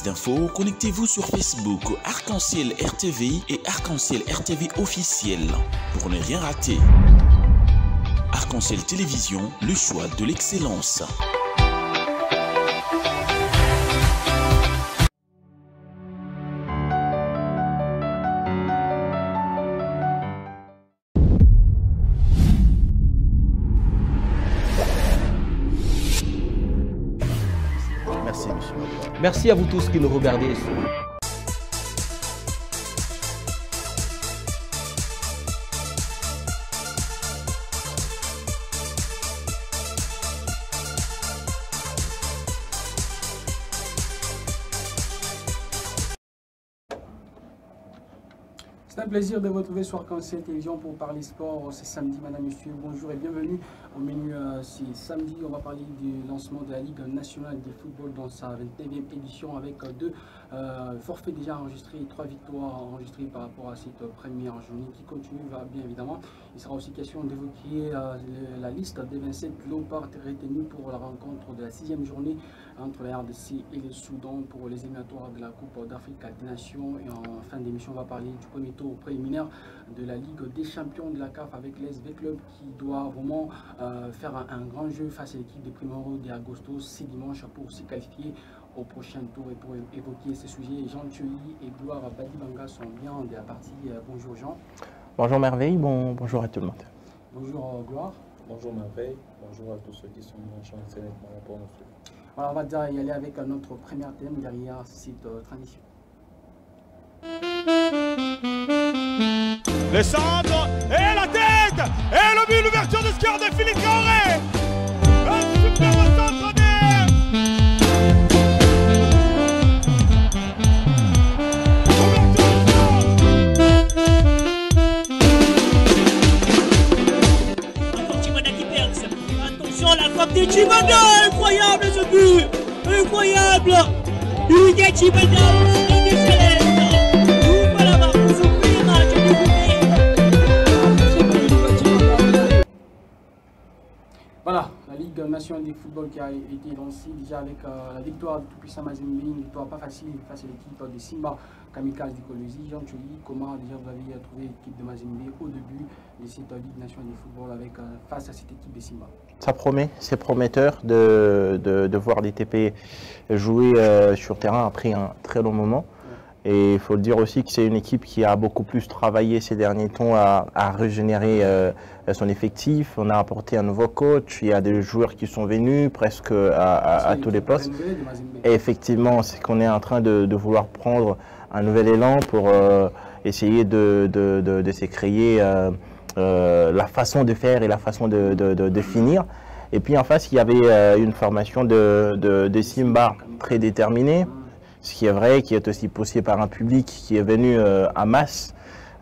d'infos, connectez-vous sur Facebook Arc-en-Ciel RTV et Arc-en-Ciel RTV officiel pour ne rien rater. Arc-en-Ciel Télévision, le choix de l'excellence. Merci, monsieur. Merci à vous tous qui nous regardez. C'est un plaisir de vous retrouver sur Arc-en-Ciel Télévision pour parler sport. C'est samedi, madame, monsieur, bonjour et bienvenue. Au menu, c'est samedi, on va parler du lancement de la Ligue nationale de football dans sa 29e édition avec deux forfaits déjà enregistrés et 3 victoires enregistrées par rapport à cette première journée qui continue, bien évidemment. Il sera aussi question d'évoquer la liste des 27 léopards retenus pour la rencontre de la 6e journée entre la RDC et le Soudan pour les éliminatoires de la Coupe d'Afrique des Nations. Et en fin d'émission, on va parler du premier tour préliminaire de la Ligue des champions de la CAF avec l'SV Club qui doit vraiment faire un grand jeu face à l'équipe de Primero de Agosto ce dimanche pour se qualifier au prochain tour. Et pour évoquer ces sujets, Jean Tchouli et Gloire Badibanga sont bien de la partie. Bonjour Jean. Bonjour Merveille, bonjour à tout le monde. Bonjour Gloire. Bonjour Merveille, bonjour à tous ceux qui sont branchés en série pour nous suivre. Alors on va déjà y aller avec notre premier thème derrière cette transition. Le centre et la tête et le but, l'ouverture de score de Philippe Traoré. Un superbe centre Attention la frappe de Chimanda, incroyable ce but, incroyable. Hugues Chimanda, c'est excellent. Voilà, la Ligue nationale de football qui a été lancée déjà avec la victoire du tout-puissant Mazembe, une victoire pas facile face à l'équipe de Simba Kamikaze du Colosi. Jean Tchouli, comment déjà vous avez trouvé l'équipe de Mazembe au début de cette Ligue nationale de football face à cette équipe de Simba? Ça promet, c'est prometteur de voir les TP jouer sur terrain après un très long moment. Et il faut le dire aussi que c'est une équipe qui a beaucoup plus travaillé ces derniers temps à régénérer son effectif. On a apporté un nouveau coach, il y a des joueurs qui sont venus presque à tous les postes. Et effectivement, c'est qu'on est en train de vouloir prendre un nouvel élan pour essayer de se créer la façon de faire et la façon de finir. Et puis en face, il y avait une formation de Simba très déterminée. Ce qui est vrai, qui est aussi poussé par un public qui est venu en masse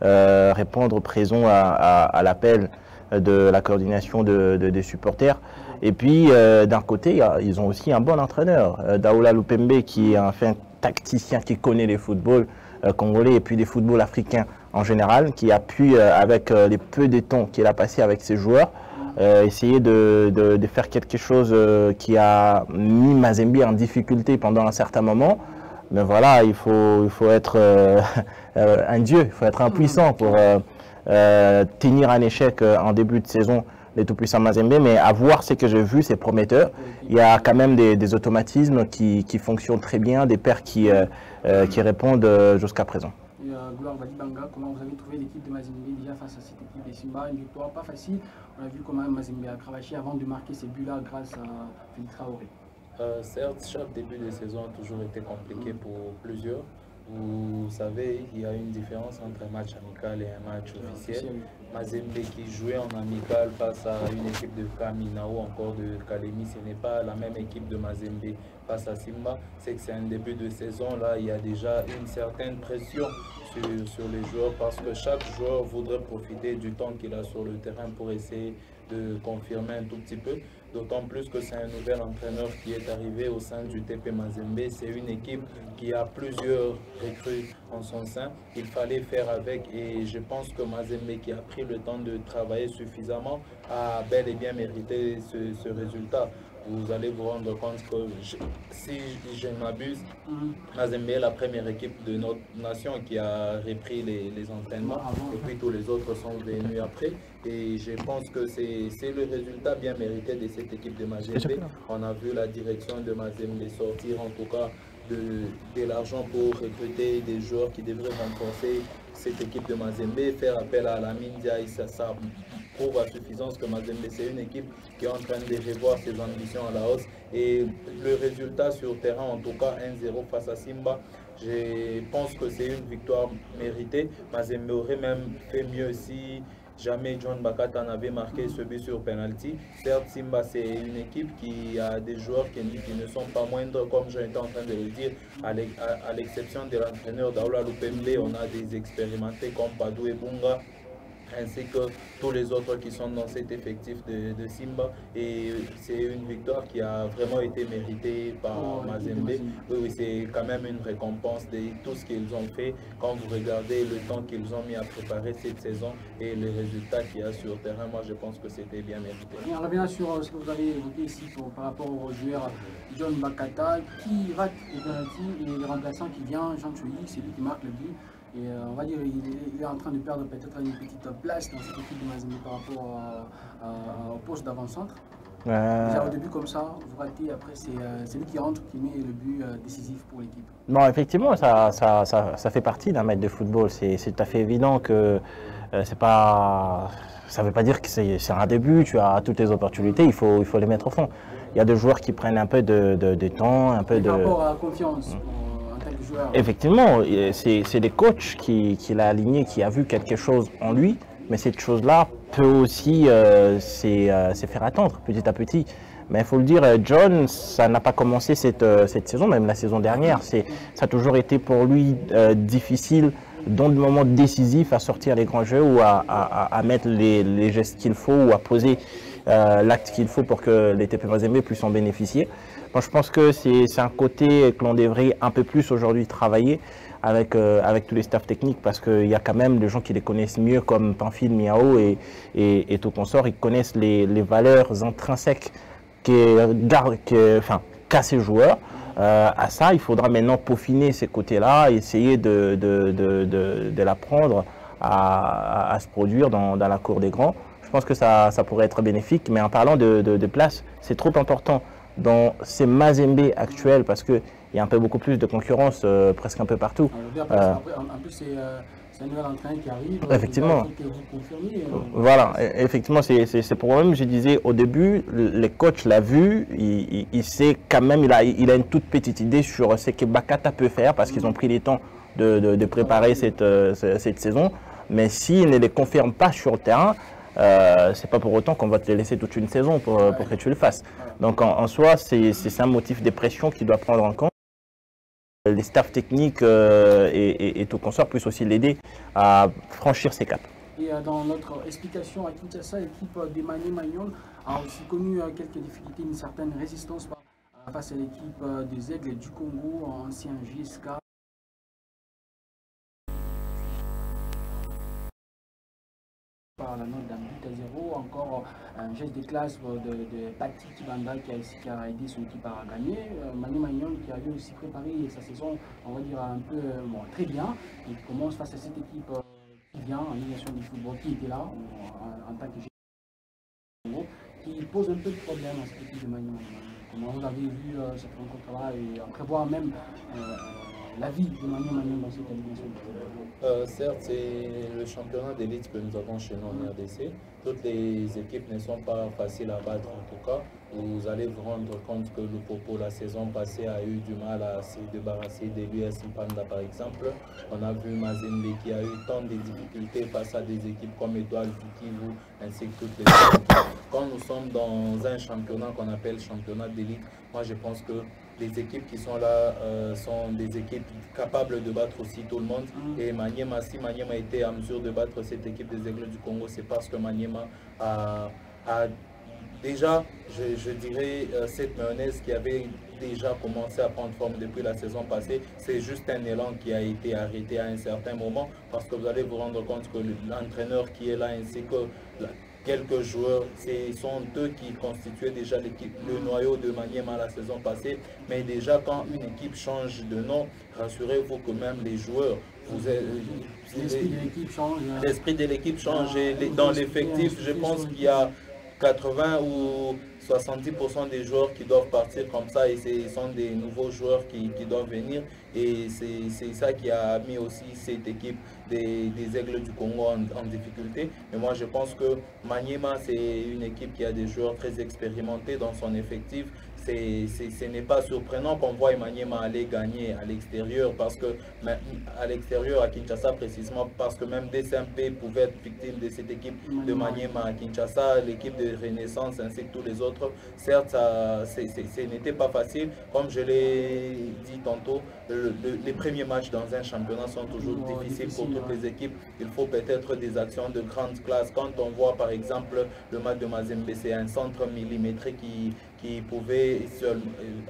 répondre présent à l'appel de la coordination des supporters. Et puis, d'un côté, ils ont aussi un bon entraîneur, Daoula Lupembe, qui est un fin tacticien qui connaît les footballs congolais et puis les footballs africains en général, qui a pu, avec les peu de temps qu'il a passé avec ses joueurs, essayer de faire quelque chose qui a mis Mazembe en difficulté pendant un certain moment. Mais voilà, il faut être un dieu, il faut être impuissant pour tenir un échec en début de saison, les tout-puissants Mazembe. Mais à voir ce que j'ai vu, c'est prometteur. Il y a quand même des automatismes qui fonctionnent très bien, des paires qui répondent jusqu'à présent. Gloire Badibanga, comment vous avez trouvé l'équipe de Mazembe déjà face à cette équipe de Simba? Une victoire pas facile. On a vu comment Mazembe a cravaché avant de marquer ses buts-là grâce à Philippe Traoré. Certes, chaque début de saison a toujours été compliqué pour plusieurs. Vous savez, il y a une différence entre un match amical et un match officiel. Mazembe qui jouait en amical face à une équipe de Kamina ou encore de Kalemi, ce n'est pas la même équipe de Mazembe face à Simba. C'est que c'est un début de saison, là il y a déjà une certaine pression sur les joueurs parce que chaque joueur voudrait profiter du temps qu'il a sur le terrain pour essayer de confirmer un tout petit peu. D'autant plus que c'est un nouvel entraîneur qui est arrivé au sein du TP Mazembe. C'est une équipe qui a plusieurs recrues en son sein. Il fallait faire avec et je pense que Mazembe, qui a pris le temps de travailler suffisamment, a bel et bien mérité ce résultat. vous allez vous rendre compte que si je ne m'abuse, Mazembe est la première équipe de notre nation qui a repris les entraînements et puis tous les autres sont venus après. Et je pense que c'est le résultat bien mérité de cette équipe de Mazembe. On a vu la direction de Mazembe sortir en tout cas de l'argent pour recruter des joueurs qui devraient renforcer cette équipe de Mazembe, faire appel à la Mindia et ça prouve à suffisance que Mazembe c'est une équipe qui est en train de revoir ses ambitions à la hausse et le résultat sur terrain, en tout cas 1-0 face à Simba, je pense que c'est une victoire méritée. Mazembe aurait même fait mieux si jamais John Bakata n'avait marqué ce but sur penalty. Certes, Simba, c'est une équipe qui a des joueurs qui ne sont pas moindres, comme j'étais en train de le dire, à l'exception de l'entraîneur Daoula Lupembe, on a des expérimentés comme Padou et Bunga, ainsi que tous les autres qui sont dans cet effectif de Simba. Et c'est une victoire qui a vraiment été méritée par Mazembe. Oui, c'est quand même une récompense de tout ce qu'ils ont fait. Quand vous regardez le temps qu'ils ont mis à préparer cette saison et les résultats qu'il y a sur le terrain, moi je pense que c'était bien mérité. Et on revient sur ce que vous avez évoqué ici par rapport au joueur John Bakata qui rate les penaltys et le remplaçant qui vient, Jean Chouyi, c'est lui qui marque le but. Et on va dire il est en train de perdre peut-être une petite place dans cette équipe de Mazembe par rapport au poste d'avant-centre. Déjà au début comme ça, vous ratez, après c'est lui qui rentre, qui met le but décisif pour l'équipe. Non, effectivement, ça fait partie d'un match de football. C'est tout à fait évident que c'est pas... Ça ne veut pas dire que c'est un début, tu as toutes les opportunités, il faut les mettre au fond. Il y a des joueurs qui prennent un peu de temps, un peu de... Par rapport à la confiance. Effectivement, c'est les coachs qui l'a aligné, qui a vu quelque chose en lui, mais cette chose-là peut aussi se faire attendre petit à petit. Mais il faut le dire, John, ça n'a pas commencé cette saison, même la saison dernière. Ça a toujours été pour lui difficile, dans le moment décisif, à sortir les grands jeux ou à mettre les gestes qu'il faut ou à poser l'acte qu'il faut pour que les TP Mazembe puissent en bénéficier. Moi, je pense que c'est un côté que l'on devrait un peu plus aujourd'hui travailler avec tous les staffs techniques parce qu'il y a quand même des gens qui les connaissent mieux comme Pamphile, Miao et tout consort. Ils connaissent les valeurs intrinsèques qu'a ces joueurs. À ça, il faudra maintenant peaufiner ces côtés-là, essayer de l'apprendre à se produire dans la cour des grands. Je pense que ça pourrait être bénéfique, mais en parlant de place, c'est trop important dans ces Mazembe actuels parce qu'il y a un peu beaucoup plus de concurrence presque un peu partout. En plus, c'est un nouvel entraîneur qui arrive. Effectivement. Que vous confirmez, voilà, effectivement, c'est pour moi-même, je disais au début, le coach l'a vu, il sait quand même, il a une toute petite idée sur ce que Bakata peut faire parce qu'ils ont pris le temps de préparer cette saison. Mais s'il ne les confirme pas sur le terrain, c'est pas pour autant qu'on va te laisser toute une saison pour que tu le fasses. Donc en soi, c'est un motif de pression qu'il doit prendre en compte. Les staffs techniques et tout consort puissent aussi l'aider à franchir ses caps. Et dans notre explication à Kinshasa, l'équipe d'Emmanuel Magnon a aussi connu quelques difficultés, une certaine résistance face à l'équipe des Aigles du Congo, ancien JSK. Par la note d'un but à 0, encore un geste de classe de Pati Kibanda qui a aidé son équipe à gagner. Manu Magnon qui avait aussi préparé sa saison, on va dire un peu très bien, et qui commence face à cette équipe qui vient en Ligue nationale du football, qui était là en tant que GSK, qui pose un peu de problème à cette équipe de Manu Magnon. Comment vous avez vu cette rencontre-là et on prévoit même la vie de Manu Magnon dans cette élimination du football? Certes, c'est le championnat d'élite que nous avons chez nous en RDC. Toutes les équipes ne sont pas faciles à battre en tout cas. Vous allez vous rendre compte que le Popo la saison passée a eu du mal à se débarrasser de l'US Mpanda par exemple. On a vu Mazembe qui a eu tant de difficultés face à des équipes comme Étoile du Kivu ainsi que toutes les autres. Quand nous sommes dans un championnat qu'on appelle championnat d'élite, moi je pense que les équipes qui sont là sont des équipes capables de battre aussi tout le monde. Et Maniema, si Maniema était en mesure de battre cette équipe des Aigles du Congo, c'est parce que Maniema a déjà, je dirais, cette mayonnaise qui avait déjà commencé à prendre forme depuis la saison passée. C'est juste un élan qui a été arrêté à un certain moment parce que vous allez vous rendre compte que l'entraîneur qui est là ainsi que quelques joueurs. Ce sont eux qui constituaient déjà l'équipe, le noyau de Maniema la saison passée. Mais déjà, quand une équipe change de nom, rassurez-vous que même les joueurs, l'esprit de l'équipe change. L'esprit de l'équipe change. Et dans l'effectif, je pense qu'il y a 80 ou 70% des joueurs qui doivent partir comme ça, et ce sont des nouveaux joueurs qui doivent venir, et c'est ça qui a mis aussi cette équipe des Aigles du Congo en difficulté. Mais moi je pense que Maniema, c'est une équipe qui a des joueurs très expérimentés dans son effectif. Ce n'est pas surprenant qu'on voit Maniema aller gagner à l'extérieur, parce que à l'extérieur, à Kinshasa précisément, parce que même DSMP pouvait être victime de cette équipe de Maniema à Kinshasa, l'équipe de Renaissance ainsi que tous les autres. Certes, ce n'était pas facile, comme je l'ai dit tantôt, les premiers matchs dans un championnat sont toujours difficiles pour toutes les équipes. Il faut peut-être des actions de grande classe. Quand on voit par exemple le match de Mazembe, c'est un centre millimétré qui pouvait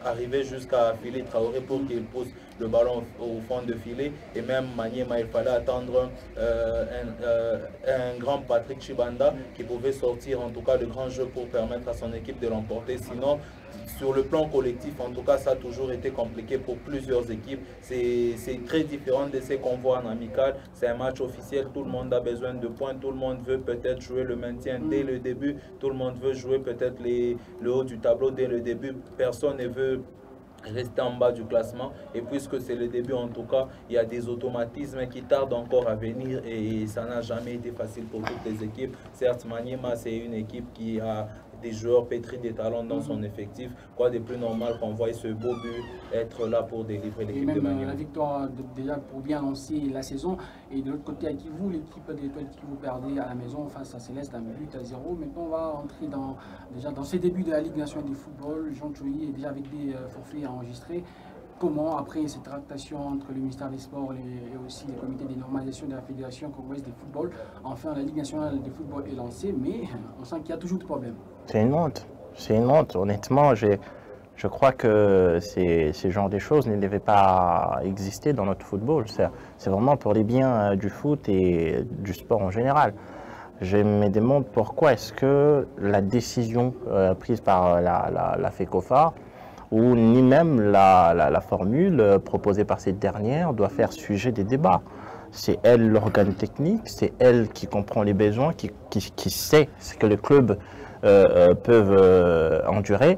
arriver jusqu'à Philippe Traoré pour qu'il pousse le ballon au fond de filet. Et même Maniema, il fallait attendre un grand Patrick Chibanda qui pouvait sortir en tout cas le grand jeu pour permettre à son équipe de l'emporter. Sinon, sur le plan collectif, en tout cas, ça a toujours été compliqué pour plusieurs équipes. C'est très différent de ce qu'on voit en amical. C'est un match officiel, tout le monde a besoin de points, tout le monde veut peut-être jouer le maintien dès le début, tout le monde veut jouer peut-être le haut du tableau dès le début. Personne ne veut rester en bas du classement, et puisque c'est le début, en tout cas, il y a des automatismes qui tardent encore à venir, et ça n'a jamais été facile pour toutes les équipes. Certes, Maniema, c'est une équipe qui a des joueurs pétris des talents dans son effectif. Quoi de plus normal qu'on voie ce beau but être là pour délivrer l'équipe de Maniema. La victoire déjà pour bien lancer la saison. Et de l'autre côté, à Kivu, l'équipe de l'Étoile qui vous perdez à la maison face à Céleste, un but à 0. Maintenant, on va entrer déjà dans ces débuts de la Ligue nationale de football. Jean Tchoui est déjà avec des forfaits enregistrés. Comment, après cette tractation entre le ministère des Sports et aussi le comité de normalisation de la Fédération congolaise de football, enfin la Ligue nationale de football est lancée, mais on sent qu'il y a toujours des problèmes. C'est une honte. C'est une honte. Honnêtement, je crois que ces genres de choses ne devaient pas exister dans notre football. C'est vraiment pour les biens du foot et du sport en général. Je me demande pourquoi est-ce que la décision prise par la FECOFA, ou ni même la formule proposée par cette dernière, doit faire sujet des débats. C'est elle l'organe technique, c'est elle qui comprend les besoins, qui sait ce que les clubs peuvent endurer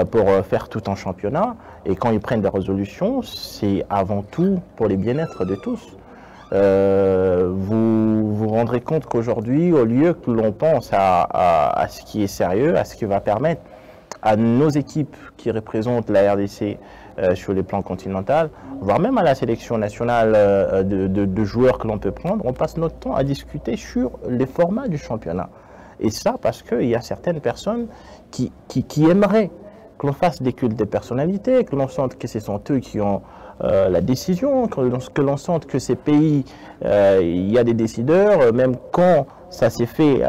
pour faire tout un championnat. Et quand ils prennent des résolutions, c'est avant tout pour les bien-être de tous. Vous vous rendrez compte qu'aujourd'hui, au lieu que l'on pense à ce qui est sérieux, à ce qui va permettre à nos équipes qui représentent la RDC sur les plans continental, voire même à la sélection nationale de joueurs que l'on peut prendre, on passe notre temps à discuter sur les formats du championnat. Et ça parce qu'il y a certaines personnes qui aimeraient que l'on fasse des cultes des personnalités, que l'on sente que ce sont eux qui ont la décision, que l'on sente que ces pays, il y a des décideurs, même quand ça s'est fait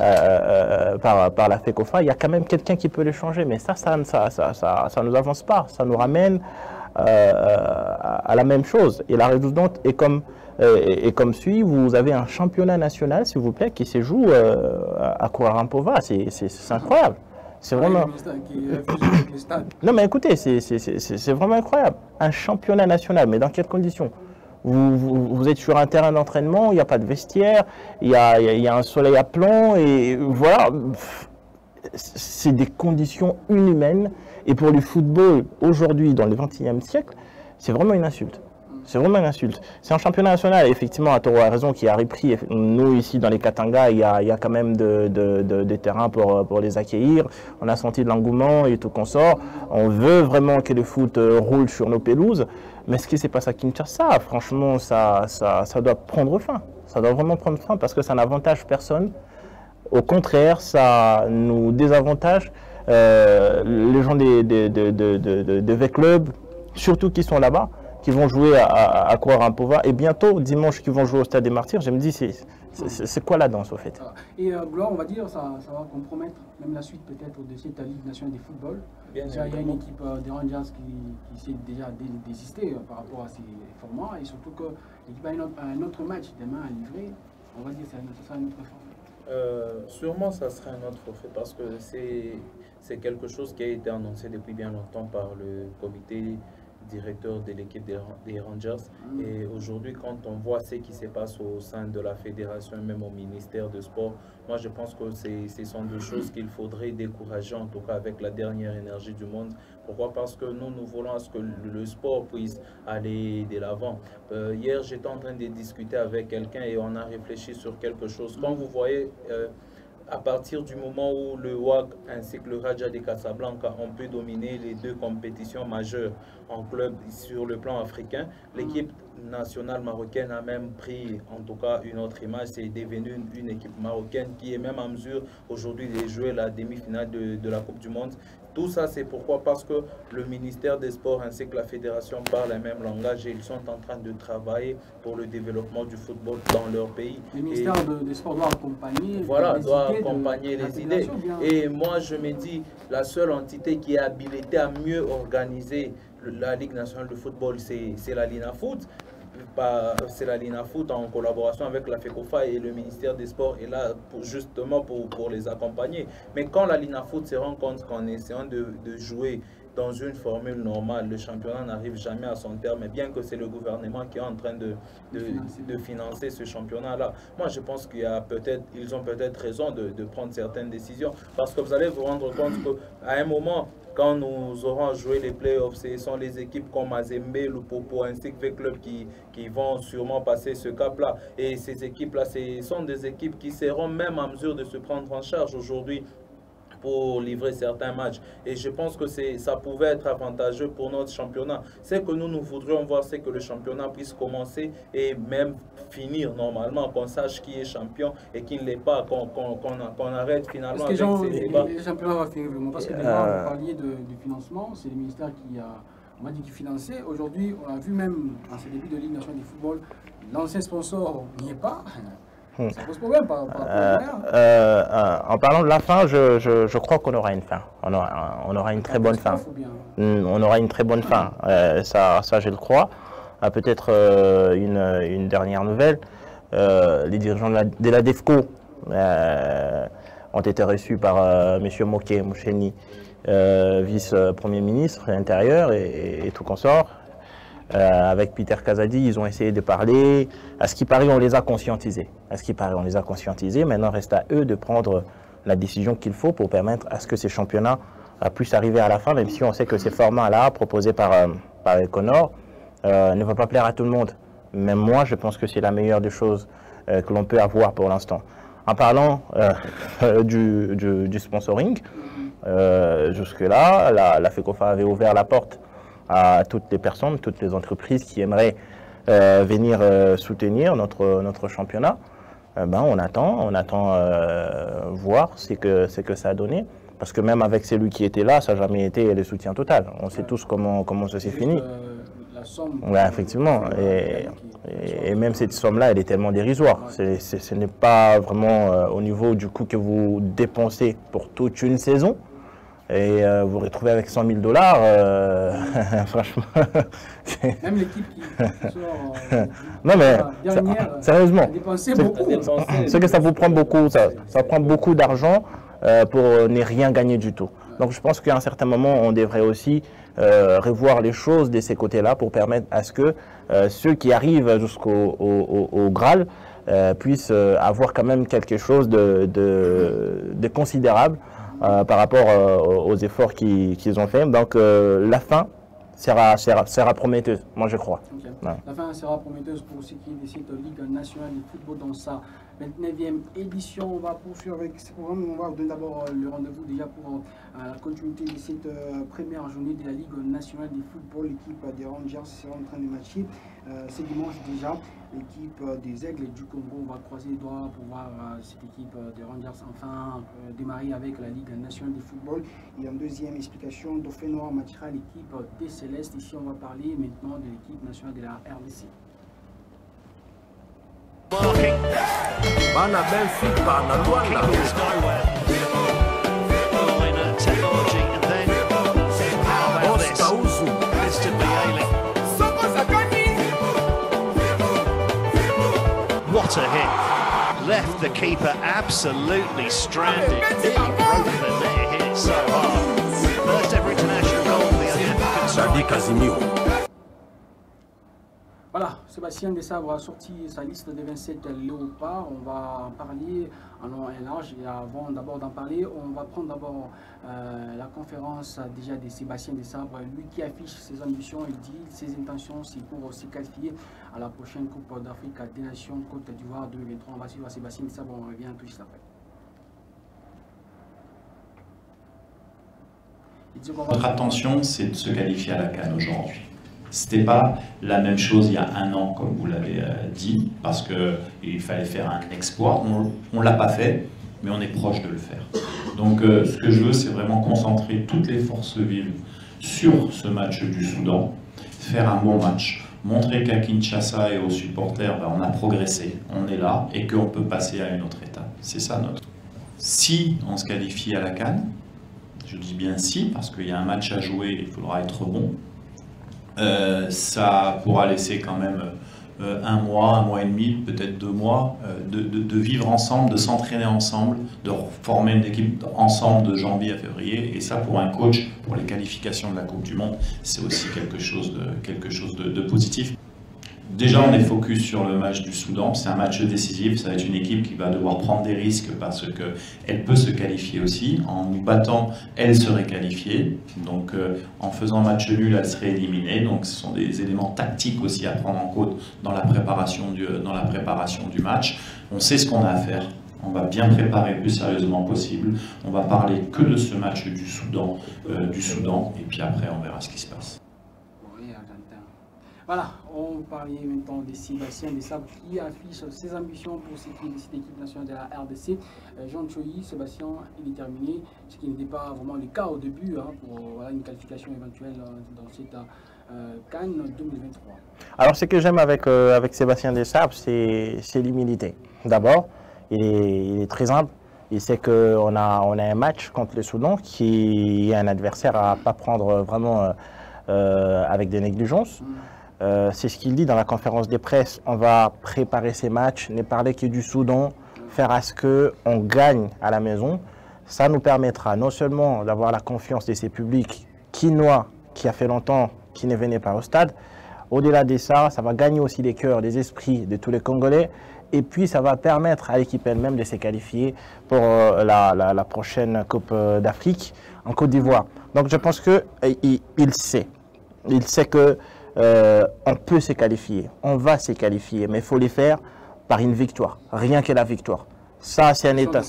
par la FECOFA, il y a quand même quelqu'un qui peut les changer. Mais ça ne nous avance pas, ça nous ramène à la même chose. Et la résultante est comme suit. Vous avez un championnat national, s'il vous plaît, qui se joue à Kouarampova. C'est incroyable. C'est vraiment... Non mais écoutez, c'est vraiment incroyable. Un championnat national, mais dans quelles conditions? Vous êtes sur un terrain d'entraînement, il n'y a pas de vestiaire, il y a un soleil à plomb, et voilà. C'est des conditions inhumaines. Et pour le football, aujourd'hui, dans le XXIe siècle, c'est vraiment une insulte. C'est vraiment une insulte. C'est un championnat national, effectivement, Toro a raison, qui a repris. Nous, ici, dans les Katanga, il y a quand même des terrains pour les accueillir. On a senti de l'engouement et tout consort. On veut vraiment que le foot roule sur nos pelouses. Mais ce qui s'est passé à Kinshasa, franchement, ça doit prendre fin. Ça doit vraiment prendre fin parce que ça n'avantage personne. Au contraire, ça nous désavantage les gens des V-Clubs, surtout qui sont là-bas, qui vont jouer à Kouarampova, et bientôt, dimanche, qui vont jouer au Stade des Martyrs. Je me dis, c'est quoi la danse, au fait? Et Gloire, on va dire, ça va compromettre même la suite peut-être de cette Ligue nationale de football. Déjà, il y a une équipe des Rangers qui s'est déjà désistée par rapport à ces formats, et surtout que l'équipe a un autre match demain à livrer. On va dire que ça sera une autre forme. Sûrement, ça serait un autre fait parce que c'est quelque chose qui a été annoncé depuis bien longtemps par le comité directeur de l'équipe des Rangers. Et aujourd'hui, quand on voit ce qui se passe au sein de la fédération et même au ministère de Sport, moi je pense que ce sont des choses qu'il faudrait décourager, en tout cas avec la dernière énergie du monde. Pourquoi? Parce que nous voulons à ce que le sport puisse aller de l'avant. Hier, j'étais en train de discuter avec quelqu'un et on a réfléchi sur quelque chose. Quand vous voyez... à partir du moment où le WAC ainsi que le Raja de Casablanca ont pu dominer les deux compétitions majeures en club sur le plan africain, l'équipe nationale marocaine a même pris en tout cas une autre image. C'est devenu une équipe marocaine qui est même en mesure aujourd'hui de jouer la demi-finale de la Coupe du Monde. Tout ça, c'est pourquoi? Parce que le ministère des Sports ainsi que la fédération parlent le même langage et ils sont en train de travailler pour le développement du football dans leur pays. Le ministère des Sports doit accompagner, les idées. Et moi, je me dis, la seule entité qui est habilitée à mieux organiser la Ligue nationale de football, c'est la LINAFoot. C'est la LINAFoot en collaboration avec la FECOFA et le ministère des Sports est là justement pour les accompagner. Mais quand la LINAFoot se rend compte qu'en essayant de jouer dans une formule normale, le championnat n'arrive jamais à son terme, bien que c'est le gouvernement qui est en train de financer ce championnat-là. Moi, je pense qu'ils ont peut-être raison de prendre certaines décisions, parce que vous allez vous rendre compte qu'à un moment, quand nous aurons joué les playoffs, ce sont les équipes comme Mazembe, Lupopo, ainsi que les clubs qui vont sûrement passer ce cap-là. Et ces équipes-là, ce sont des équipes qui seront même en mesure de se prendre en charge aujourd'hui pour livrer certains matchs. Et je pense que ça pouvait être avantageux pour notre championnat. C'est que nous voudrions voir, c'est que le championnat puisse commencer et même finir normalement, qu'on sache qui est champion et qui ne l'est pas, qu'on arrête finalement avec ces débats. Le championnat va finir vraiment, parce que déjà, vous parliez du financement, c'est le ministère on m'a dit qu'il finançait. Aujourd'hui, on a vu même dans ces débuts de Ligue nationale du football, l'ancien sponsor n'y est pas. Ça pose problème par rapport en parlant de la fin, je crois qu'on aura une fin. On aura une très bonne fin. On aura une très bonne fin. Ça je le crois. Peut-être une dernière nouvelle. Les dirigeants de la DEFCO ont été reçus par M. Moké Moucheni, vice-premier ministre intérieur et tout consort. Avec Peter Kazadi, ils ont essayé de parler. À ce qui paraît, on les a conscientisés. Maintenant, reste à eux de prendre la décision qu'il faut pour permettre à ce que ces championnats puissent arriver à la fin, même si on sait que ces formats-là, proposés par Econor, ne vont pas plaire à tout le monde. Même moi, je pense que c'est la meilleure des choses que l'on peut avoir pour l'instant. En parlant du sponsoring, jusque-là, la FECOFA avait ouvert la porte à toutes les personnes, toutes les entreprises qui aimeraient venir soutenir notre championnat. On attend voir ce que ça a donné. Parce que même avec celui qui était là, ça n'a jamais été le soutien total. On sait tous comment ça s'est fini. La somme. Ouais, effectivement. Et même cette somme-là, elle est tellement dérisoire. Ce n'est pas vraiment au niveau du coût que vous dépensez pour toute une saison. Et vous vous retrouvez avec 100 000 $, franchement. Même l'équipe qui sort non mais dernière, sérieusement, a dépensé beaucoup. C'est que ça vous prend beaucoup, ça prend beaucoup d'argent pour ne rien gagner du tout. Donc je pense qu'à un certain moment, on devrait aussi revoir les choses de ces côtés-là pour permettre à ce que ceux qui arrivent jusqu'au Graal puissent avoir quand même quelque chose de considérable par rapport aux efforts qu'ils ont fait. Donc la fin sera prometteuse, moi je crois. Okay. Ouais. La fin sera prometteuse pour ce qui est de cette Ligue nationale de football dans sa 29e édition. On va poursuivre avec ce programme. On va vous donner d'abord le rendez-vous déjà pour la continuité de cette première journée de la Ligue nationale de football. L'équipe des Rangers sera en train de matcher ce dimanche déjà. L'équipe des Aigles du Congo va croiser les doigts pour voir cette équipe des Rangers enfin démarrer avec la Ligue nationale de football. Et en deuxième explication, Dauphin Noir matchera l'équipe des Célestes. Ici, on va parler maintenant de l'équipe nationale de la RDC. What a hit. left the keeper absolutely stranded. Nearly broke the net, hit it so hard. First ever international goal for the African side. Casimiro. Voilà, Sébastien Desabre a sorti sa liste des 27 léopards. On va en parler en long et large. Et avant d'abord d'en parler, on va prendre d'abord la conférence déjà de Sébastien Desabre. Lui qui affiche ses ambitions et dit ses intentions, c'est pour se qualifier à la prochaine Coupe d'Afrique des Nations Côte d'Ivoire 2023. On va suivre Sébastien Desabre, on revient tout juste après. Notre attention, c'est de se qualifier à la CAN aujourd'hui. Ce n'était pas la même chose il y a un an, comme vous l'avez dit, parce qu'il fallait faire un exploit. On ne l'a pas fait, mais on est proche de le faire. Donc ce que je veux, c'est vraiment concentrer toutes les forces vives sur ce match du Soudan, faire un bon match, montrer qu'à Kinshasa et aux supporters, on a progressé, on est là, et qu'on peut passer à une autre étape. C'est ça notre... Si on se qualifie à la CAN, je dis bien si, parce qu'il y a un match à jouer, il faudra être bon. Ça pourra laisser quand même un mois et demi, peut-être 2 mois, de vivre ensemble, de s'entraîner ensemble, de former une équipe ensemble de janvier à février. Et ça, pour un coach, pour les qualifications de la Coupe du Monde, c'est aussi quelque chose de positif. Déjà, on est focus sur le match du Soudan. C'est un match décisif. Ça va être une équipe qui va devoir prendre des risques parce qu'elle peut se qualifier aussi. En nous battant, elle serait qualifiée. Donc, en faisant match nul, elle serait éliminée. Donc, ce sont des éléments tactiques aussi à prendre en compte dans la préparation du match. On sait ce qu'on a à faire. On va bien préparer le plus sérieusement possible. On va parler que de ce match du Soudan. Et puis après, on verra ce qui se passe. Voilà, on parlait maintenant de Sébastien Desabre qui affiche ses ambitions pour cette équipe nationale de la RDC. Jean Tchoyi, Sébastien, il est terminé, ce qui n'était pas vraiment le cas au début pour une qualification éventuelle dans cette CAN 2023. Alors ce que j'aime avec Sébastien Desabre, c'est l'humilité. D'abord, il est très humble. Il sait qu'on a un match contre le Soudan qui est un adversaire à ne pas prendre vraiment avec des négligences. C'est ce qu'il dit dans la conférence de presse. On va préparer ces matchs, ne parler que du Soudan, faire à ce qu'on gagne à la maison. Ça nous permettra non seulement d'avoir la confiance de ces publics quinois qui a fait longtemps qui ne venaient pas au stade. Au-delà de ça, ça va gagner aussi les cœurs, les esprits de tous les Congolais. Et puis, ça va permettre à l'équipe elle-même de se qualifier pour la prochaine Coupe d'Afrique en Côte d'Ivoire. Donc, je pense qu'il sait. Il sait que on peut se qualifier, on va se qualifier, mais il faut les faire par une victoire, rien que la victoire. Ça, c'est un état.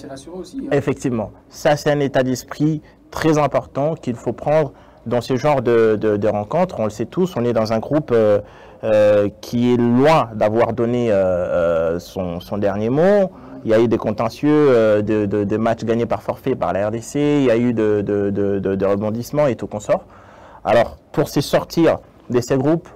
Effectivement, ça, c'est un état d'esprit très important qu'il faut prendre dans ce genre de rencontres. On le sait tous, on est dans un groupe qui est loin d'avoir donné son dernier mot. Il y a eu des contentieux de matchs gagnés par forfait par la RDC, il y a eu de rebondissements et tout consort. Alors, pour se sortir de ces groupes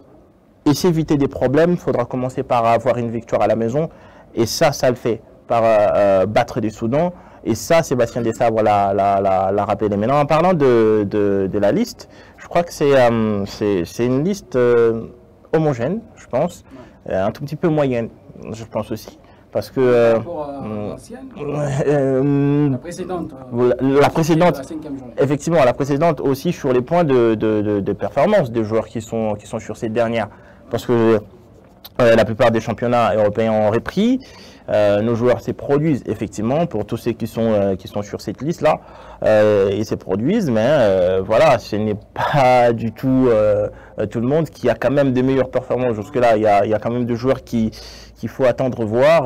et s'éviter des problèmes, il faudra commencer par avoir une victoire à la maison. Et ça le fait par battre du Soudan. Et ça, Sébastien Desabre l'a rappelé. Maintenant, en parlant de la liste, je crois que c'est une liste homogène, je pense, un tout petit peu moyenne, je pense aussi. Parce que la précédente, effectivement, la précédente aussi sur les points de performance des joueurs qui sont sur cette dernière. Parce que la plupart des championnats européens ont repris. Nos joueurs se produisent effectivement pour tous ceux qui sont sur cette liste-là. Ils se produisent, mais voilà, ce n'est pas du tout tout le monde qui a quand même des meilleures performances. Jusque-là, il y a quand même des joueurs qu'il faut attendre voir,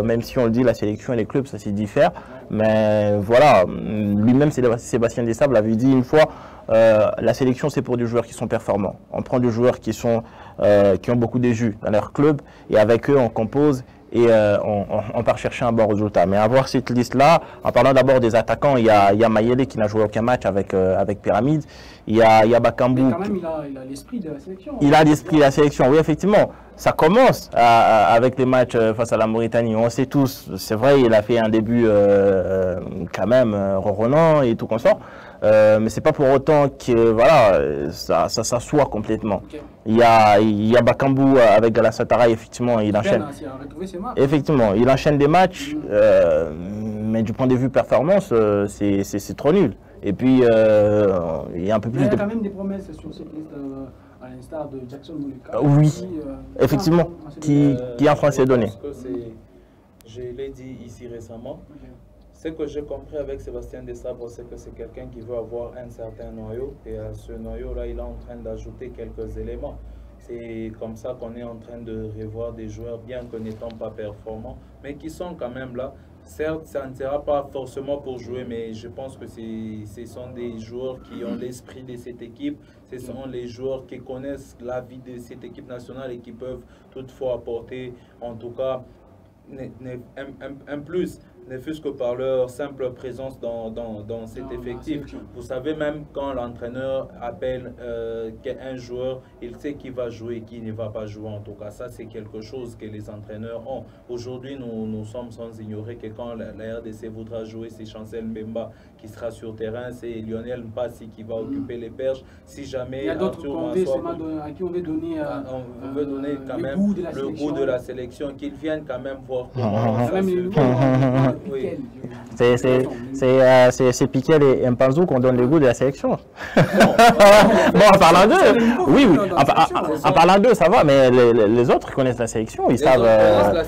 même si on le dit, la sélection et les clubs, ça s'y diffère. Mais voilà, lui-même, Sébastien Desabre l'avait dit une fois, la sélection, c'est pour des joueurs qui sont performants. On prend des joueurs qui ont beaucoup de jus dans leur club, et avec eux, on compose et on part chercher un bon résultat. Mais avoir cette liste-là, en parlant d'abord des attaquants, il y a Mayele qui n'a joué aucun match avec Pyramide. Il y a Bakambu. Mais quand même, il a l'esprit de la sélection. Il a l'esprit de la sélection, oui, effectivement. ça commence avec les matchs face à la Mauritanie. On sait tous, c'est vrai, il a fait un début quand même ronronnant et tout comme ça. Mais c'est pas pour autant que voilà, ça s'assoit complètement. Okay. Il y a Bakambu avec Galatasaray, effectivement, il enchaîne. Effectivement, il enchaîne des matchs, mais du point de vue performance, c'est trop nul. Et puis, il y a un peu plus de... Il y a quand même des promesses sur cette liste, à l'instar de Jackson Muleka. Oui, effectivement, qui en français donné. Je l'ai dit ici récemment. Okay. Ce que j'ai compris avec Sébastien Desabre, c'est que c'est quelqu'un qui veut avoir un certain noyau. Et à ce noyau-là, il est en train d'ajouter quelques éléments. C'est comme ça qu'on est en train de revoir des joueurs, bien que n'étant pas performants, mais qui sont quand même là. Certes, ça ne sera pas forcément pour jouer, mais je pense que ce sont des joueurs qui ont l'esprit de cette équipe. Ce sont les joueurs qui connaissent la vie de cette équipe nationale et qui peuvent toutefois apporter, en tout cas, un plus. Ne fût-ce que par leur simple présence dans cet effectif. Vous savez, même quand l'entraîneur appelle un joueur, il sait qui va jouer et qui ne va pas jouer. En tout cas, ça, c'est quelque chose que les entraîneurs ont. Aujourd'hui, nous sommes sans ignorer que quand la RDC voudra jouer, c'est Chancel Mbemba qui sera sur terrain, c'est Lionel Mpassi qui va occuper les perches. Si jamais il y a d'autres à qui on veut donner, on veut donner quand même le goût de la sélection, qu'ils viennent quand même voir comment ça se... Oui. C'est Piquet et Mpanzu qu'on donne le goût de la sélection. Bon, en parlant d'eux, oui, en parlant d'eux, ça va, mais les autres connaissent la sélection, ils savent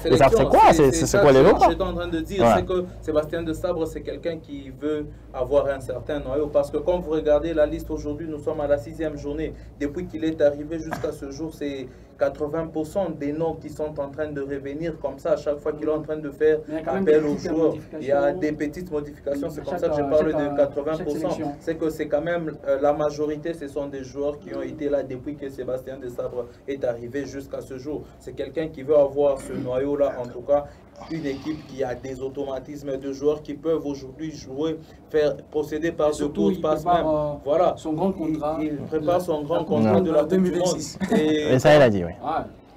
c'est quoi, c'est quoi les lots. J'étais en train de dire, c'est que Sébastien Desabre, c'est quelqu'un qui veut avoir un certain noyau, parce que quand vous regardez la liste aujourd'hui, nous sommes à la 6e journée. Depuis qu'il est arrivé jusqu'à ce jour, c'est 80% des noms qui sont en train de revenir comme ça à chaque fois qu'il est en train de faire appel aux joueurs. Il y a des petites modifications, c'est comme ça que je parle de 80%. C'est que c'est quand même la majorité, ce sont des joueurs qui ont été là depuis que Sébastien Desabre est arrivé jusqu'à ce jour. C'est quelqu'un qui veut avoir ce noyau-là, en tout cas, une équipe qui a des automatismes de joueurs qui peuvent aujourd'hui jouer, procéder par de courtes passes même. Voilà. Son grand contrat. Il prépare son grand contrat de la Coupe du Monde. Et ça, il a dit, oui.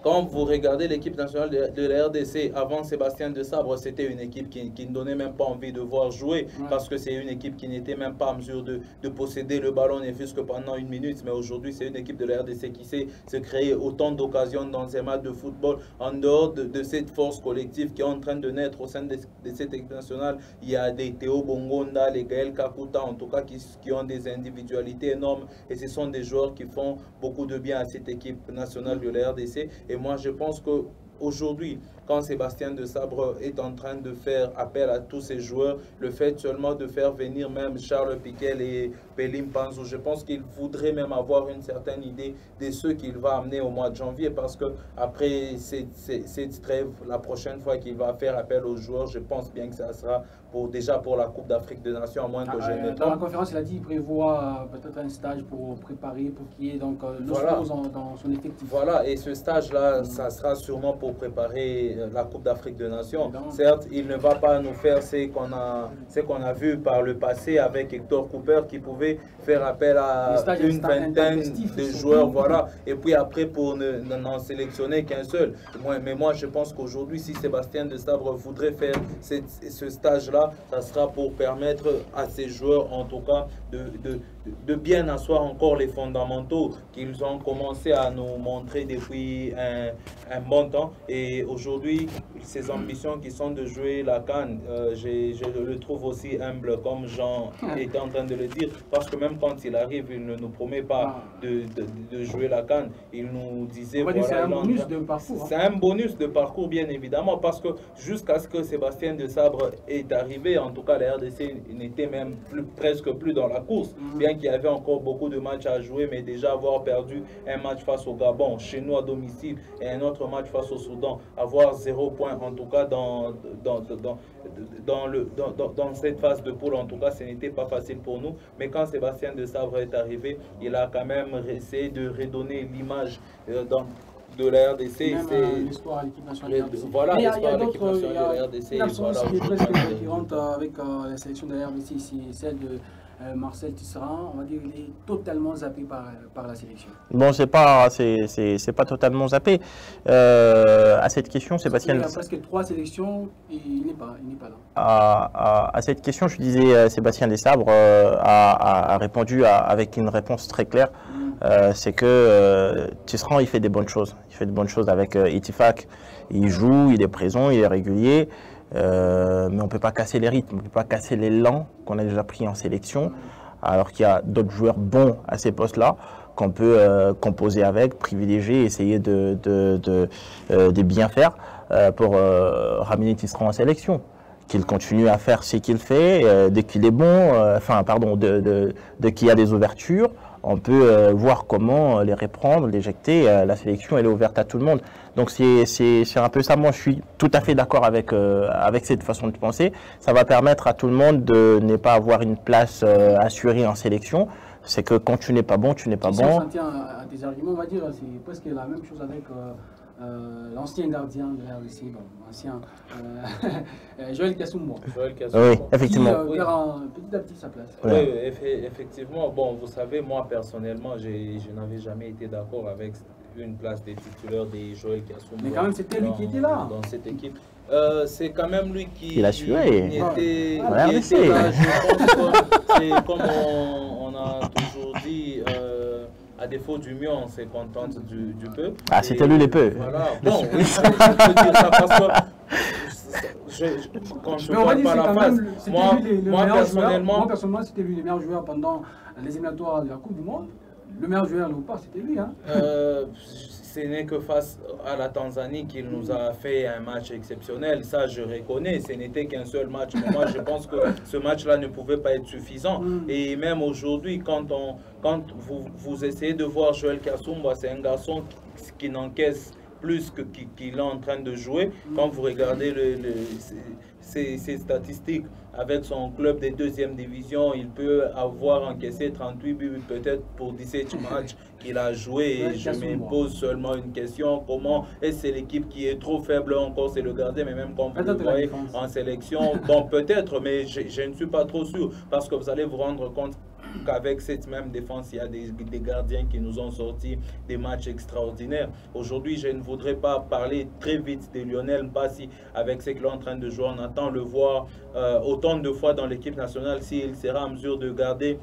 Quand vous regardez l'équipe nationale de la RDC, avant Sébastien Desabre, c'était une équipe qui ne donnait même pas envie de voir jouer, parce que c'est une équipe qui n'était même pas en mesure de posséder le ballon, ne fût-ce que pendant une minute. Mais aujourd'hui, c'est une équipe de la RDC qui sait se créer autant d'occasions dans un match de football. En dehors de cette force collective qui est en train de naître au sein de cette équipe nationale, il y a des Théo Bongonda, les Gaël Kakuta, en tout cas, qui ont des individualités énormes. Et ce sont des joueurs qui font beaucoup de bien à cette équipe nationale de la RDC. Et moi, je pense qu'aujourd'hui, quand Sébastien Desabre est en train de faire appel à tous ces joueurs, le fait seulement de faire venir même Charles Piquet et Pellim Panzo, je pense qu'il voudrait même avoir une certaine idée de ce qu'il va amener au mois de janvier, parce que après cette trêve, la prochaine fois qu'il va faire appel aux joueurs, je pense bien que ça sera déjà pour la Coupe d'Afrique des Nations, à moins que je ne me trompe. Dans la conférence, il a dit qu'il prévoit peut-être un stage pour préparer, pour qu'il y ait donc l'osmose dans son effectif. Voilà, et ce stage-là, ça sera sûrement pour préparer la Coupe d'Afrique des Nations. Certes, il ne va pas nous faire ce qu'on a vu par le passé avec Hector Cooper, qui pouvait faire appel à une vingtaine de joueurs, voilà, et puis après pour n'en sélectionner qu'un seul. Mais moi, je pense qu'aujourd'hui, si Sébastien Desabre voudrait faire ce stage-là, ça sera pour permettre à ces joueurs, en tout cas, de bien asseoir encore les fondamentaux qu'ils ont commencé à nous montrer depuis un bon temps. Et aujourd'hui, ces ambitions qui sont de jouer la CAN, je le trouve aussi humble, comme Jean était en train de le dire, parce que même quand il arrive, il ne nous promet pas de jouer la CAN. Il nous disait, voilà, c'est un bonus de parcours. C'est un bonus de parcours, bien évidemment, parce que jusqu'à ce que Sébastien Desabre est arrivé, en tout cas, la RDC n'était même presque plus dans la course, bien qu'il y avait encore beaucoup de matchs à jouer, mais déjà avoir perdu un match face au Gabon, chez nous à domicile, et un autre match face au Soudan, avoir 0 point, en tout cas dans cette phase de poule, en tout cas, ce n'était pas facile pour nous. Mais quand Sébastien Desabre est arrivé, il a quand même essayé de redonner l'image de la RDC. C'est l'espoir à l'équipe nationale. Voilà, l'espoir à l'équipe nationale de la RDC. Il y a une absence qui est presque récurrente avec la sélection de la RDC ici, celle de Marcel Tisserand, on va dire qu'il est totalement zappé par la sélection. Bon, c'est pas totalement zappé. À cette question, Sébastien... Il y a presque 3 sélections et il n'est pas là. À cette question, je disais, Sébastien Desabre a répondu avec une réponse très claire. C'est que Tisserand, il fait des bonnes choses. Il fait de bonnes choses avec Etifak. Il joue, il est présent, il est régulier. Mais on ne peut pas casser les rythmes, on ne peut pas casser l'élan qu'on a déjà pris en sélection, alors qu'il y a d'autres joueurs bons à ces postes-là qu'on peut composer avec, privilégier, essayer de bien faire pour ramener Tisserand en sélection. Qu'il continue à faire ce qu'il fait, dès qu'il est bon, dès qu'il y a des ouvertures, on peut voir comment les reprendre, l'éjecter. La sélection, elle est ouverte à tout le monde. Donc c'est un peu ça. Moi, je suis tout à fait d'accord avec cette façon de penser. Ça va permettre à tout le monde de ne pas avoir une place assurée en sélection. C'est que quand tu n'es pas bon, tu n'es pas bon. Si on s'en tient à tes arguments, on va dire, c'est presque la même chose avec l'ancien gardien de la RDC, ancien Joël Kassoumbo. Oui, effectivement. Qui perd petit à petit sa place. Oui, effectivement. Bon, vous savez, moi personnellement, je n'avais jamais été d'accord avec une place des titulaires des Joël Kassoumbo. Mais quand même, c'était lui qui était là. Dans cette équipe. C'est quand même lui qui il a sué. était là. Je pense que c'est comme on a toujours dit. À défaut du mieux, on s'est contente du peu. Ah, c'était lui les peu. Voilà. Bon, oui, je peux dire ça parce que quand je vois pas la phase, moi personnellement, c'était lui le meilleur joueur pendant les éliminatoires de la Coupe du Monde. Le meilleur joueur Léopard, c'était lui. Hein. Ce n'est que face à la Tanzanie qu'il nous a fait un match exceptionnel. Ça, je reconnais. Ce n'était qu'un seul match. Mais moi, je pense que ce match-là ne pouvait pas être suffisant. Et même aujourd'hui, quand vous essayez de voir Joël Kassoumbo, c'est un garçon qui n'encaisse plus qu'il est en train de jouer. Quand vous regardez ses statistiques avec son club de 2e division, il peut avoir encaissé 38 buts peut-être pour 17 matchs qu'il a joué. Et je me pose seulement une question, comment est-ce l'équipe qui est trop faible encore, c'est le gardien, mais même quand vous le voyez en sélection, bon peut-être, mais je ne suis pas trop sûr, parce que vous allez vous rendre compte qu'avec cette même défense, il y a des gardiens qui nous ont sorti des matchs extraordinaires. Aujourd'hui, je ne voudrais pas parler très vite de Lionel Mpassi avec ce qu'il est en train de jouer. On attend le voir autant de fois dans l'équipe nationale s'il sera en mesure de garder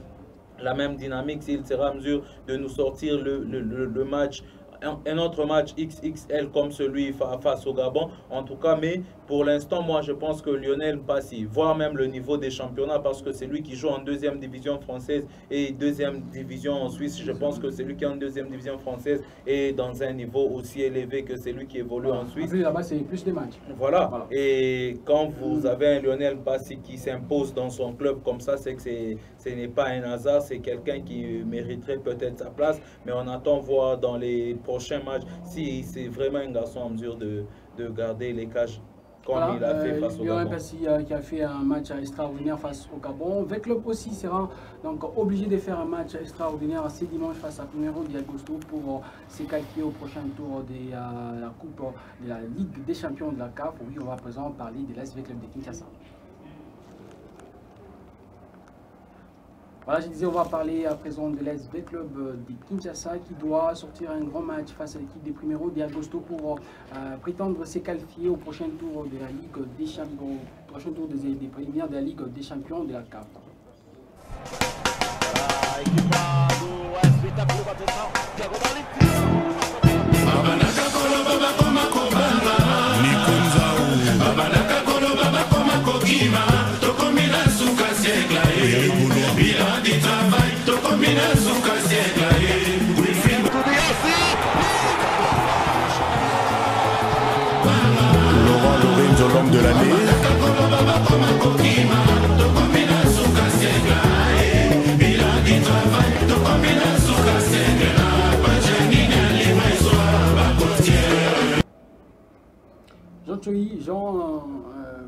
la même dynamique, s'il sera en mesure de nous sortir le match, un autre match XXL comme celui face au Gabon. En tout cas, mais pour l'instant, moi, je pense que Lionel Mpassi, voire même le niveau des championnats, parce que c'est lui qui joue en 2e division française et 2e division en Suisse. Je pense que c'est lui qui est en 2e division française et dans un niveau aussi élevé que celui qui évolue en Suisse. Là-bas, c'est plus des matchs. Voilà. Et quand vous avez un Lionel Mpassi qui s'impose dans son club comme ça, c'est que ce n'est pas un hasard, c'est quelqu'un qui mériterait peut-être sa place. Mais on attend voir dans les prochains matchs si c'est vraiment un garçon en mesure de garder les cages. Voilà, il a fait face au Gabon. Mpassi qui a fait un match extraordinaire face au Gabon. Le club aussi sera donc obligé de faire un match extraordinaire ce dimanche face à Primero d'Agosto pour se qualifier au prochain tour de la Coupe de la Ligue des Champions de la CAF. Oui, on va à présent parler de l'ASV Club de Kinshasa. Voilà, je disais, on va parler à présent de l'ASV Club de Kinshasa qui doit sortir un grand match face à l'équipe des Primero d'Agosto pour prétendre se qualifier au prochain tour de la Ligue des Champions, au prochain tour des préliminaires de la Ligue des Champions de la CAF. Laurent Lorenzo, l'homme de l'année. Jean,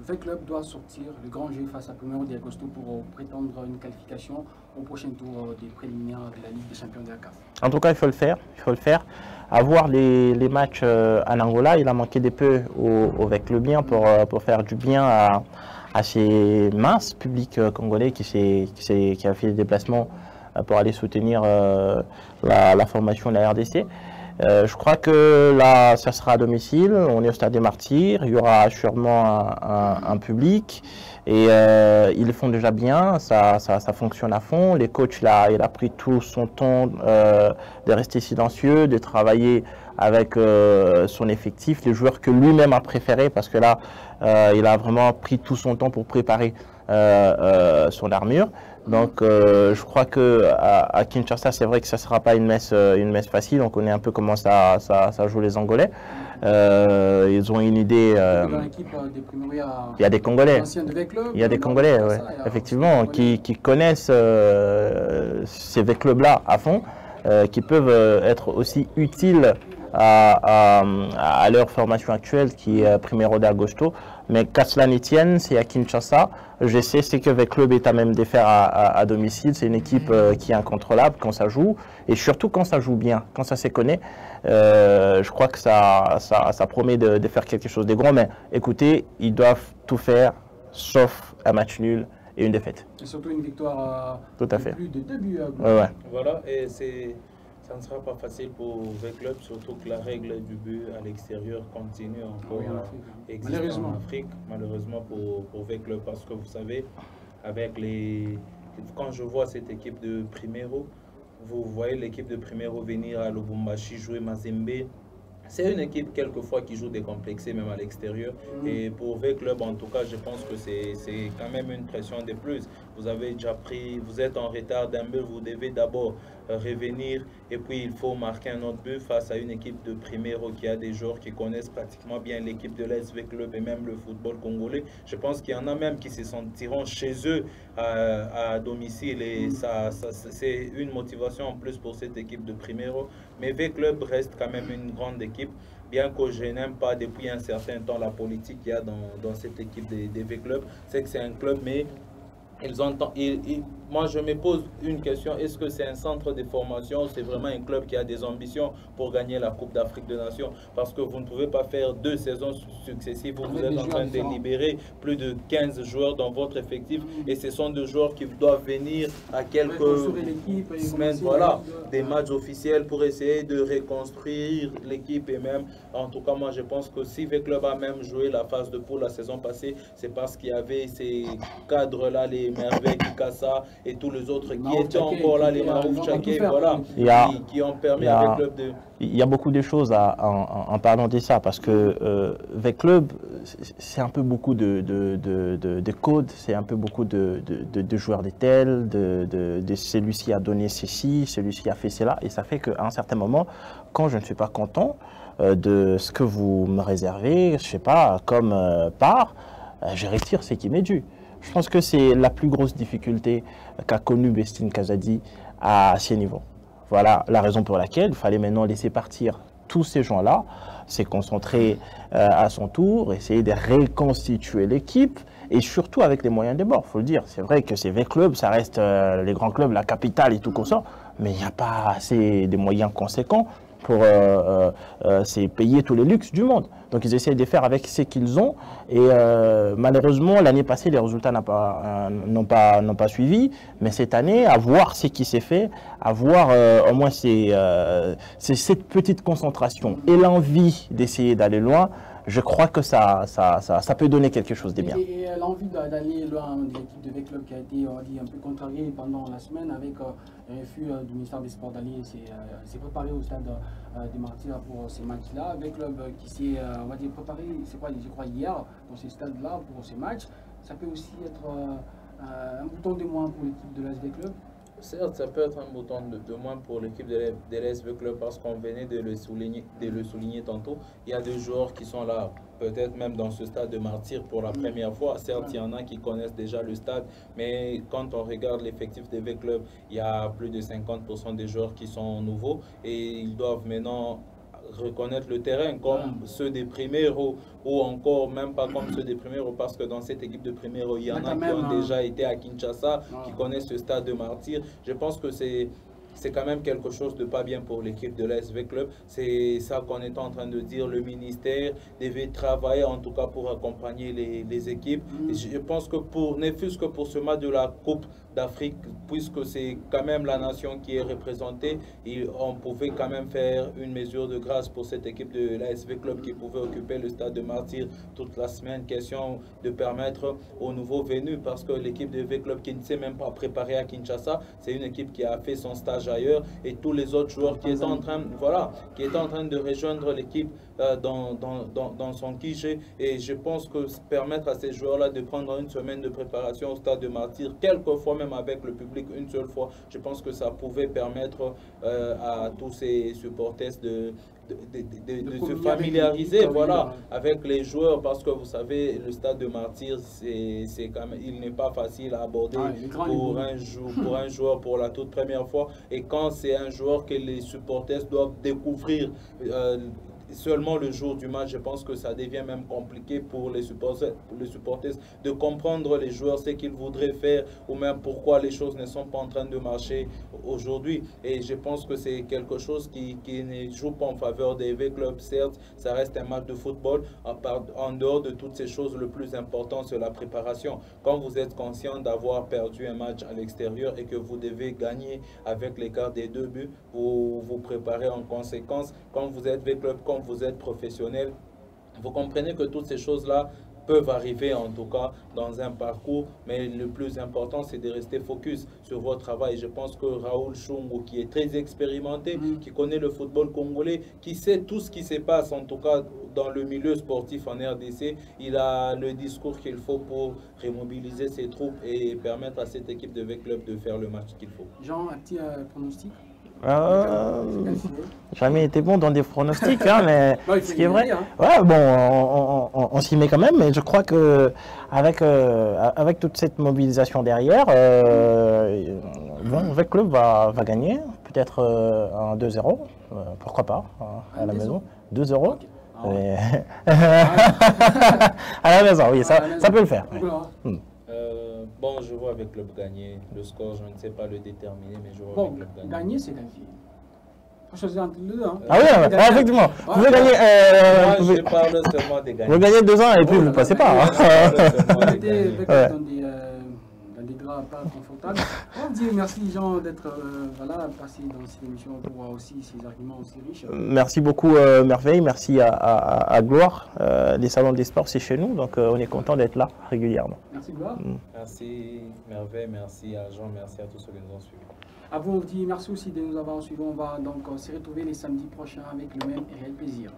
le club doit sortir le grand jeu face à Primero d'Agosto pour prétendre une qualification au prochain tour des préliminaires de la Ligue des Champions de la CAF. En tout cas, il faut le faire. Il faut le faire. Avoir les matchs en Angola, il a manqué des peu au Veclubien pour faire du bien assez mince, public congolais qui a fait des déplacements pour aller soutenir la formation de la RDC. Je crois que là, ça sera à domicile, on est au Stade des Martyrs, il y aura sûrement un public et ils le font déjà bien, ça fonctionne à fond. Les coachs, là, il a pris tout son temps de rester silencieux, de travailler avec son effectif, les joueurs que lui-même a préférés parce que là, il a vraiment pris tout son temps pour préparer son armure. Donc je crois qu'à Kinshasa, c'est vrai que ça ne sera pas une messe facile. On connaît un peu comment ça joue les Angolais. Ils ont une idée. Il y a des Congolais. Il y a des Congolais, ouais, effectivement, qui connaissent ces clubs-là à fond, qui peuvent être aussi utiles à leur formation actuelle qui est Primeiro de Agosto. Mais qu'à cela n'y tienne, c'est à Kinshasa. Je sais, c'est que avec Club est à même défaire à domicile. C'est une équipe qui est incontrôlable quand ça joue et surtout quand ça joue bien, quand ça se connaît. Je crois que ça promet de faire quelque chose de grand. Mais écoutez, ils doivent tout faire sauf un match nul et une défaite. Et surtout une victoire tout à fait. Plus de 2 buts. Ouais. Voilà, et ça ne sera pas facile pour V-Club, surtout que la règle du but à l'extérieur continue encore à exister en Afrique, malheureusement pour V-Club, parce que vous savez, quand je vois cette équipe de Primeiro, vous voyez l'équipe de Primeiro venir à Lubumbashi jouer Mazembe. C'est une équipe quelquefois qui joue décomplexée même à l'extérieur. Et pour V-Club, en tout cas, je pense que c'est quand même une pression de plus. Vous avez déjà pris, vous êtes en retard d'un but, vous devez d'abord revenir et puis il faut marquer un autre but face à une équipe de Primeiro qui a des joueurs qui connaissent pratiquement bien l'équipe de l'SV Club et même le football congolais. Je pense qu'il y en a même qui se sentiront chez eux à domicile et c'est une motivation en plus pour cette équipe de Primeiro. Mais V-Club reste quand même une grande équipe, bien que je n'aime pas depuis un certain temps la politique qu'il y a dans cette équipe des V-Club. C'est que c'est un club, mais moi je me pose une question, est-ce que c'est un centre de formation, c'est vraiment un club qui a des ambitions pour gagner la Coupe d'Afrique des Nations? Parce que vous ne pouvez pas faire 2 saisons successives où vous êtes en train de libérer plus de 15 joueurs dans votre effectif et ce sont des joueurs qui doivent venir à quelques semaines, voilà, des matchs officiels pour essayer de reconstruire l'équipe. Et même, en tout cas moi je pense que si V-Club a même joué la phase de poule la saison passée, c'est parce qu'il y avait ces cadres-là, les Merveilles, Kikassa et tous les autres qui étaient encore là, les Marouf Tchaké, voilà, qui ont permis avec Club de... Il y a beaucoup de choses en parlant de ça, parce que avec Club, c'est un peu beaucoup de codes, c'est un peu beaucoup de joueurs de tel, de celui-ci a donné ceci, celui-ci a fait cela, et ça fait qu'à un certain moment, quand je ne suis pas content de ce que vous me réservez, je sais pas, comme part, je retire ce qui m'est dû. Je pense que c'est la plus grosse difficulté qu'a connue Bestine Kazadi à ces niveaux. Voilà la raison pour laquelle il fallait maintenant laisser partir tous ces gens-là, se concentrer à son tour, essayer de reconstituer l'équipe et surtout avec les moyens de bord, il faut le dire. C'est vrai que c'est V-Club, ça reste les grands clubs, la capitale et tout comme ça, mais il n'y a pas assez de moyens conséquents pour payer tous les luxes du monde. Donc ils essayent de faire avec ce qu'ils ont et malheureusement l'année passée les résultats n'ont pas suivi, mais cette année à voir ce qui s'est fait, à voir au moins c'est cette petite concentration et l'envie d'essayer d'aller loin. Je crois que ça peut donner quelque chose de bien. Et l'envie d'aller loin de l'équipe de V-Club qui a été un peu contrariée pendant la semaine avec le refus du ministère des Sports d'aller s'est préparé au stade des Martyrs pour ces matchs-là. V-Club qui s'est on va dire préparé, c'est quoi, je crois hier dans ces stades-là pour ces matchs. Ça peut aussi être un bouton de moins pour l'équipe de l'ASV Club. Certes, ça peut être un bouton de moins pour l'équipe de l'SV Club parce qu'on venait de le souligner tantôt. Il y a des joueurs qui sont là, peut-être même dans ce stade de Martyrs pour la première fois. Certes, il y en a qui connaissent déjà le stade, mais quand on regarde l'effectif de V-Club, il y a plus de 50% des joueurs qui sont nouveaux et ils doivent maintenant reconnaître le terrain comme ceux des Primeiro ou encore même pas comme ceux des Primeiro, parce que dans cette équipe de Primeiro il y en a qui ont déjà été à Kinshasa, qui connaissent ce stade de Martyrs. Je pense que c'est c'est quand même quelque chose de pas bien pour l'équipe de l'ASV Club. C'est ça qu'on est en train de dire. Le ministère devait travailler en tout cas pour accompagner les équipes. Et je pense que ne fût-ce que pour ce match de la Coupe d'Afrique, puisque c'est quand même la nation qui est représentée, on pouvait quand même faire une mesure de grâce pour cette équipe de l'ASV Club qui pouvait occuper le stade de Martyrs toute la semaine. Question de permettre aux nouveaux venus, parce que l'équipe de V Club qui ne s'est même pas préparée à Kinshasa, c'est une équipe qui a fait son stage ailleurs, et tous les autres joueurs qui étaient en train, de rejoindre l'équipe dans son quiché. Et je pense que permettre à ces joueurs-là de prendre une semaine de préparation au stade de Martyrs, quelquefois même avec le public une seule fois, je pense que ça pouvait permettre à tous ces supporters de se familiariser avec les joueurs, parce que vous savez, le stade de Martyrs, il n'est pas facile à aborder pour un joueur pour la toute première fois. Et quand c'est un joueur que les supporters doivent découvrir seulement le jour du match, je pense que ça devient même compliqué pour les supporters de comprendre les joueurs, ce qu'ils voudraient faire, ou même pourquoi les choses ne sont pas en train de marcher aujourd'hui. Et je pense que c'est quelque chose qui ne joue pas en faveur des V Club. Certes, ça reste un match de football. En dehors de toutes ces choses, le plus important, c'est la préparation. Quand vous êtes conscient d'avoir perdu un match à l'extérieur et que vous devez gagner avec l'écart des 2 buts, vous vous préparez en conséquence. Quand vous êtes V Club, quand vous êtes professionnel, vous comprenez que toutes ces choses-là peuvent arriver, en tout cas dans un parcours, mais le plus important, c'est de rester focus sur votre travail. Je pense que Raoul Chungu, qui est très expérimenté, qui connaît le football congolais, qui sait tout ce qui se passe, en tout cas dans le milieu sportif en RDC, il a le discours qu'il faut pour remobiliser ses troupes et permettre à cette équipe de V-Club de faire le match qu'il faut. Jean, un petit pronostic? Jamais été bon dans des pronostics, hein, mais ce qui est vrai, on s'y met quand même, mais je crois que avec toute cette mobilisation derrière, le club va gagner, peut-être un 2-0, pourquoi pas, à la maison, 2-0. À la maison, oui, ça peut le faire. Bon, je vois avec le club gagner. Le score, je ne sais pas le déterminer, mais je vois avec le club gagner. Gagner, c'est qualifié. Il faut choisir entre les deux. Hein. Ah oui, effectivement. Vous pouvez gagner. Moi, je parle seulement des gagnants. Vous gagnez 2-1 et puis vous ne passez pas. On était dans des draps pas confortables. On dit merci Jean d'être passé dans cette émission pour voir aussi ces arguments aussi riches. Merci beaucoup Merveille, merci à Gloire. Les salons des sports c'est chez nous, donc on est content d'être là régulièrement. Merci Gloire. Merci Merveille, merci à Jean, merci à tous ceux qui nous ont suivis. À vous, on dit merci aussi de nous avoir suivis. On va donc se retrouver les samedis prochains avec le même et réel plaisir.